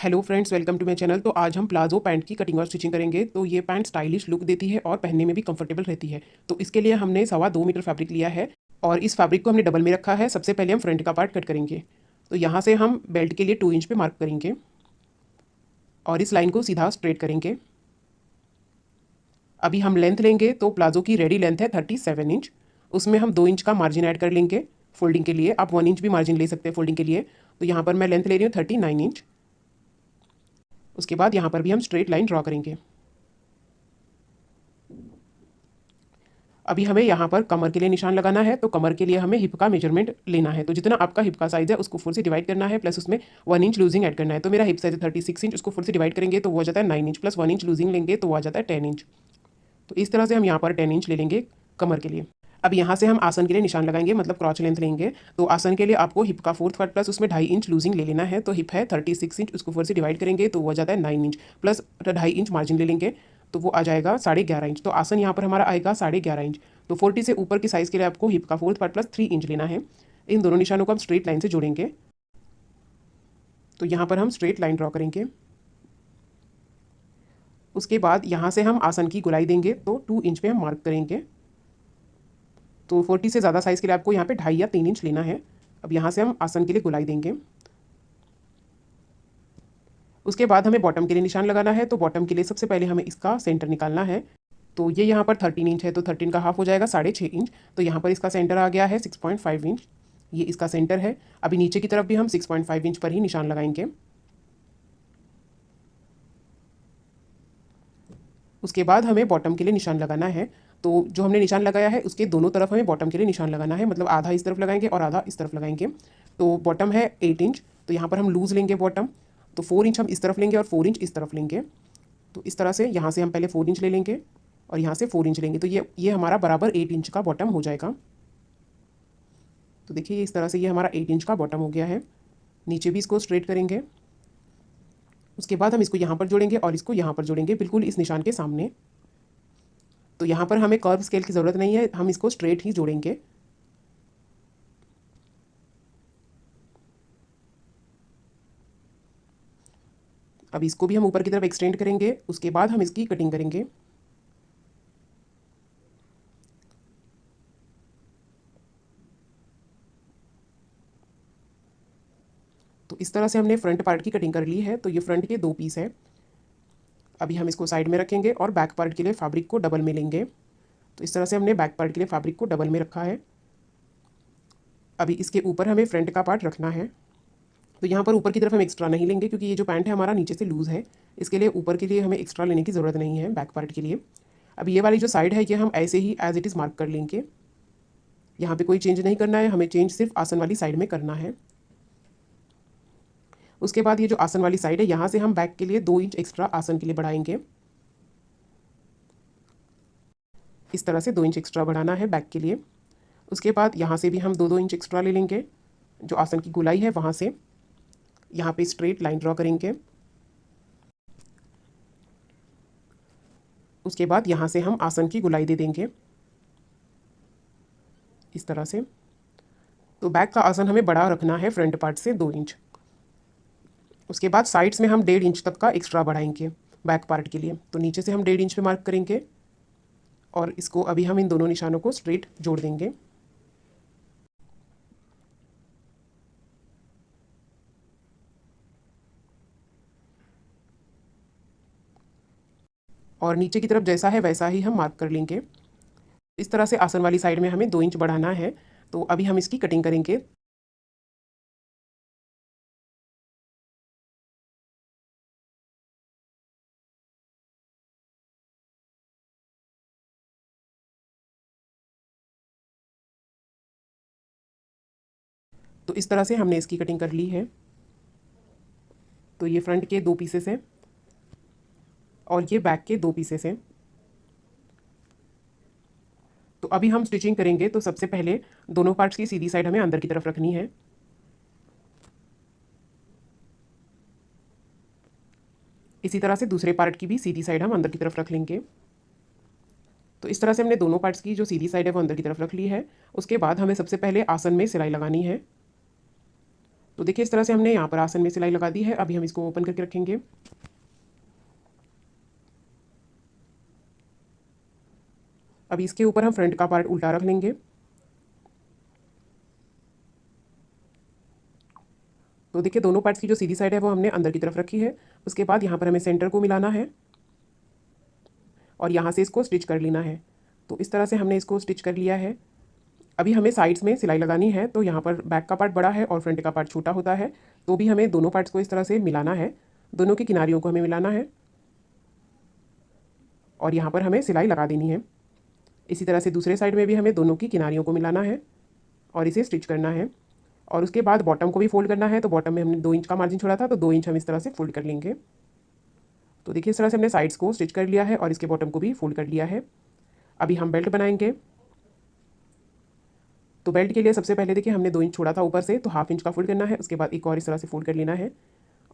Hello friends, welcome to my channel. तो आज हम प्लाजो पैंट की कटिंग और स्टिचिंग करेंगे। तो ये पैंट स्टाइलिश लुक देती है और पहनने में भी कंफर्टेबल रहती है। तो इसके लिए हमने 2.25 मीटर फैब्रिक लिया है और इस फैब्रिक को हमने डबल में रखा है। सबसे पहले हम फ्रंट का पार्ट कट करेंगे। तो यहाँ से हम बेल्ट के लिए 2 इंच पे मार्क करेंगे और इस लाइन को सीधा स्ट्रेट करेंगे। अभी हम लेंथ लेंगे तो प्लाजो की रेडी लेंथ है 37 इंच। उसमें हम 2 इंच का मार्जिन ऐड कर लेंगे फोल्डिंग के लिए। आप 1 इंच भी मार्जिन ले सकते हैं फोल्डिंग के लिए। तो यहाँ पर मैं लेंथ ले रही हूँ 39 इंच। उसके बाद यहाँ पर भी हम स्ट्रेट लाइन ड्रॉ करेंगे। अभी हमें यहाँ पर कमर के लिए निशान लगाना है। तो कमर के लिए हमें हिप का मेजरमेंट लेना है। तो जितना आपका हिप का साइज़ है उसको 4 से डिवाइड करना है, प्लस उसमें 1 इंच लूजिंग ऐड करना है। तो मेरा हिप साइज़ है 36 इंच, उसको 4 से डिवाइड करेंगे तो वो आ जाता है 9 इंच, प्लस 1 इंच लूजिंग लेंगे तो वो आ जाता है 10 इंच। तो इस तरह से हम यहाँ पर 10 इंच ले लेंगे कमर के लिए। अब यहाँ से हम आसन के लिए निशान लगाएंगे, मतलब क्रॉच लेंथ लेंगे। तो आसन के लिए आपको हिप का 4th पार्ट प्लस उसमें 2.5 इंच लूजिंग ले लेना है। तो हिप है 36 इंच, उसको 4 से डिवाइड करेंगे तो वो आ जाता है 9 इंच, प्लस 2.5 इंच मार्जिन ले लेंगे तो वो आ जाएगा 11.5 इंच। तो आसन यहाँ पर हमारा आएगा 11.5 इंच। तो 40 से ऊपर की साइज़ के लिए आपको हिप का 4th पार्ट प्लस 3 इंच लेना है। इन दोनों निशानों को हम स्ट्रेट लाइन से जोड़ेंगे। तो यहाँ पर हम स्ट्रेट लाइन ड्रॉ करेंगे। उसके बाद यहाँ से हम आसन की गोलाई देंगे तो 2 इंच पे हम मार्क करेंगे। तो 40 से ज़्यादा साइज़ के लिए आपको यहाँ पे 2.5 या 3 इंच लेना है। अब यहाँ से हम आसन के लिए गोलाई देंगे। उसके बाद हमें बॉटम के लिए निशान लगाना है। तो बॉटम के लिए सबसे पहले हमें इसका सेंटर निकालना है। तो ये यहाँ पर 13 इंच है, तो 13 का हाफ हो जाएगा 6.5 इंच। तो यहाँ पर इसका सेंटर आ गया है 6.5 इंच। ये इसका सेंटर है। अभी नीचे की तरफ भी हम 6.5 इंच पर ही निशान लगाएंगे। उसके बाद हमें बॉटम के लिए निशान लगाना है। तो जो हमने निशान लगाया है उसके दोनों तरफ हमें बॉटम के लिए निशान लगाना है, मतलब आधा इस तरफ लगाएंगे और आधा इस तरफ लगाएंगे। तो बॉटम है 8 इंच, तो यहाँ पर हम लूज़ लेंगे बॉटम। तो 4 इंच हम इस तरफ लेंगे और 4 इंच इस तरफ लेंगे। तो इस तरह से यहाँ से हम पहले 4 इंच ले लेंगे और यहाँ से 4 इंच लेंगे। तो ये हमारा बराबर 8 इंच का बॉटम हो जाएगा। तो देखिए इस तरह से ये हमारा 8 इंच का बॉटम हो गया है। नीचे भी इसको स्ट्रेट करेंगे। उसके बाद हम इसको यहाँ पर जोड़ेंगे और इसको यहाँ पर जोड़ेंगे, बिल्कुल इस निशान के सामने। तो यहाँ पर हमें कर्व स्केल की ज़रूरत नहीं है, हम इसको स्ट्रेट ही जोड़ेंगे। अब इसको भी हम ऊपर की तरफ एक्सटेंड करेंगे। उसके बाद हम इसकी कटिंग करेंगे। तो इस तरह से हमने फ्रंट पार्ट की कटिंग कर ली है। तो ये फ्रंट के 2 पीस है। अभी हम इसको साइड में रखेंगे और बैक पार्ट के लिए फैब्रिक को डबल में लेंगे। तो इस तरह से हमने बैक पार्ट के लिए फैब्रिक को डबल में रखा है। अभी इसके ऊपर हमें फ्रंट का पार्ट रखना है। तो यहाँ पर ऊपर की तरफ हम एक्स्ट्रा नहीं लेंगे, क्योंकि ये जो पैंट है हमारा नीचे से लूज़ है। इसके लिए ऊपर के लिए हमें एक्स्ट्रा लेने की ज़रूरत नहीं है बैक पार्ट के लिए। अब ये वाली जो साइड है ये हम ऐसे ही एज इट इज़ मार्क कर लेंगे। यहाँ पे कोई चेंज नहीं करना है, हमें चेंज सिर्फ आसन वाली साइड में करना है। उसके बाद ये जो आसन वाली साइड है यहाँ से हम बैक के लिए 2 इंच एक्स्ट्रा आसन के लिए बढ़ाएंगे। इस तरह से 2 इंच एक्स्ट्रा बढ़ाना है बैक के लिए। उसके बाद यहाँ से भी हम 2-2 इंच एक्स्ट्रा ले लेंगे। जो आसन की गोलाई है वहाँ से यहाँ पे स्ट्रेट लाइन ड्रॉ करेंगे। उसके बाद यहाँ से हम आसन की गोलाई दे देंगे इस तरह से। तो बैक का आसन हमें बड़ा रखना है फ्रंट पार्ट से 2 इंच। उसके बाद साइड्स में हम 1.5 इंच तक का एक्स्ट्रा बढ़ाएंगे बैक पार्ट के लिए। तो नीचे से हम 1.5 इंच पे मार्क करेंगे और इसको अभी हम इन दोनों निशानों को स्ट्रेट जोड़ देंगे। और नीचे की तरफ जैसा है वैसा ही हम मार्क कर लेंगे। इस तरह से आसन वाली साइड में हमें 2 इंच बढ़ाना है। तो अभी हम इसकी कटिंग करेंगे। तो इस तरह से हमने इसकी कटिंग कर ली है। तो ये फ्रंट के 2 पीसेस हैं और ये बैक के 2 पीसेस हैं। तो अभी हम स्टिचिंग करेंगे। तो सबसे पहले दोनों पार्ट्स की सीधी साइड हमें अंदर की तरफ रखनी है। इसी तरह से दूसरे पार्ट की भी सीधी साइड हम अंदर की तरफ रख लेंगे। तो इस तरह से हमने दोनों पार्ट्स की जो सीधी साइड है वो अंदर की तरफ रख ली है। उसके बाद हमें सबसे पहले आसन में सिलाई लगानी है। तो देखिए इस तरह से हमने यहाँ पर आसन में सिलाई लगा दी है। अभी हम इसको ओपन करके रखेंगे। अभी इसके ऊपर हम फ्रंट का पार्ट उल्टा रख लेंगे। तो देखिए दोनों पार्ट्स की जो सीधी साइड है वो हमने अंदर की तरफ रखी है। उसके बाद यहाँ पर हमें सेंटर को मिलाना है और यहाँ से इसको स्टिच कर लेना है। तो इस तरह से हमने इसको स्टिच कर लिया है। अभी हमें साइड्स में सिलाई लगानी है। तो यहाँ पर बैक का पार्ट बड़ा है और फ्रंट का पार्ट छोटा होता है, तो भी हमें दोनों पार्ट्स को इस तरह से मिलाना है। दोनों की किनारियों को हमें मिलाना है और यहाँ पर हमें सिलाई लगा देनी है। इसी तरह से दूसरे साइड में भी हमें दोनों की किनारियों को मिलाना है और इसे स्टिच करना है। और उसके बाद बॉटम को भी फोल्ड करना है। तो बॉटम में हमने 2 इंच का मार्जिन छोड़ा था, तो 2 इंच हम इस तरह से फोल्ड कर लेंगे। तो देखिए इस तरह से हमने साइड्स को स्टिच कर लिया है और इसके बॉटम को भी फोल्ड कर लिया है। अभी हम बेल्ट बनाएंगे। तो बेल्ट के लिए सबसे पहले देखिए हमने 2 इंच छोड़ा था ऊपर से, तो हाफ इंच का फोल्ड करना है। उसके बाद एक और इस तरह से फोल्ड कर लेना है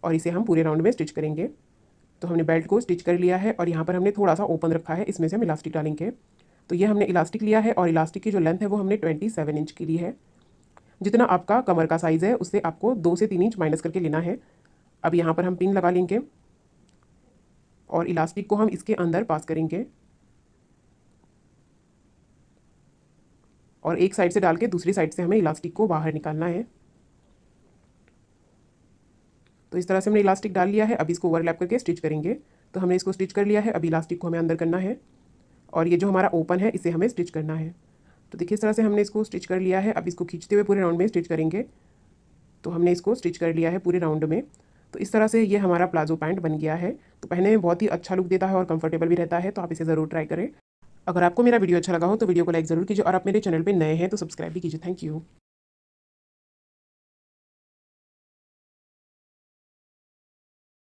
और इसे हम पूरे राउंड में स्टिच करेंगे। तो हमने बेल्ट को स्टिच कर लिया है और यहाँ पर हमने थोड़ा सा ओपन रखा है, इसमें से हम इलास्टिक डालेंगे। तो ये हमने इलास्टिक लिया है और इलास्टिक की जो लेंथ है वो हमने 27 इंच की ली है। जितना आपका कमर का साइज़ है उससे आपको 2 से 3 इंच माइनस करके लेना है। अब यहाँ पर हम पिन लगा लेंगे और इलास्टिक को हम इसके अंदर पास करेंगे और एक साइड से डाल के दूसरी साइड से हमें इलास्टिक को बाहर निकालना है। तो इस तरह से हमने इलास्टिक डाल लिया है। अब इसको ओवरलैप करके स्टिच करेंगे। तो हमने इसको स्टिच कर लिया है। अब इलास्टिक को हमें अंदर करना है और ये जो हमारा ओपन है इसे हमें स्टिच करना है। तो देखिए इस तरह से हमने इसको स्टिच कर लिया है। अब इसको खींचते हुए पूरे राउंड में स्टिच करेंगे। तो हमने इसको स्टिच कर लिया है पूरे राउंड में। तो इस तरह से ये हमारा प्लाजो पैंट बन गया है। तो पहनने में बहुत ही अच्छा लुक देता है और कंफर्टेबल भी रहता है। तो आप इसे ज़रूर ट्राई करें। अगर आपको मेरा वीडियो अच्छा लगा हो तो वीडियो को लाइक ज़रूर कीजिए और आप मेरे चैनल पे नए हैं तो सब्सक्राइब भी कीजिए। Thank you.